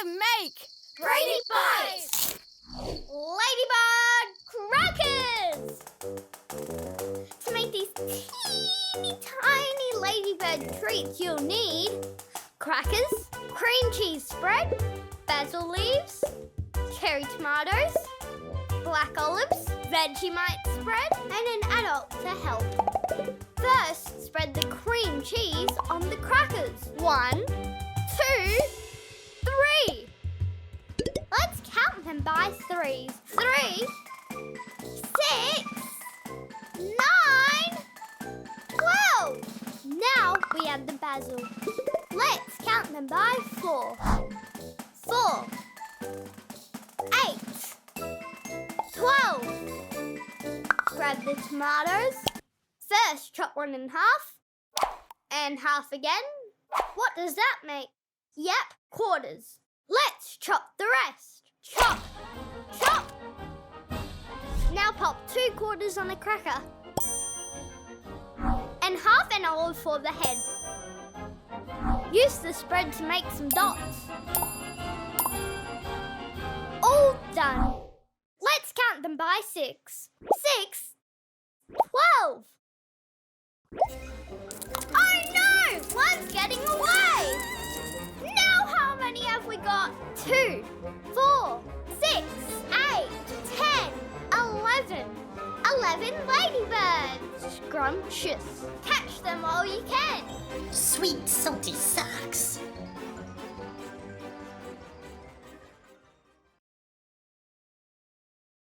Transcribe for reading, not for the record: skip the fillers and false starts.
to make Brainy Bites! Ladybird crackers! To make these teeny tiny ladybird treats you'll need crackers, cream cheese spread, basil leaves, cherry tomatoes, black olives, Vegemite spread, and an adult to help. First, spread the cream cheese on the crackers. 1, 2, 3. Let's count them by threes. 3, 6, 9, 12. Now we add the basil. Let's count them by 4. 4, 8, 12. Grab the tomatoes. First, chop one in half. And half again. What does that make? Yep, quarters. Let's chop the rest. Chop, chop. Now pop 2 quarters on a cracker. And half an olive for the head. Use the spread to make some dots. All done. Let's count them by 6. 6, 12. Oh no! One's getting away! Now how many have we got? 2, 4, 6, 8, 10, 11. 11 ladybirds. Scrumptious. Catch them while you can. Sweet salty socks.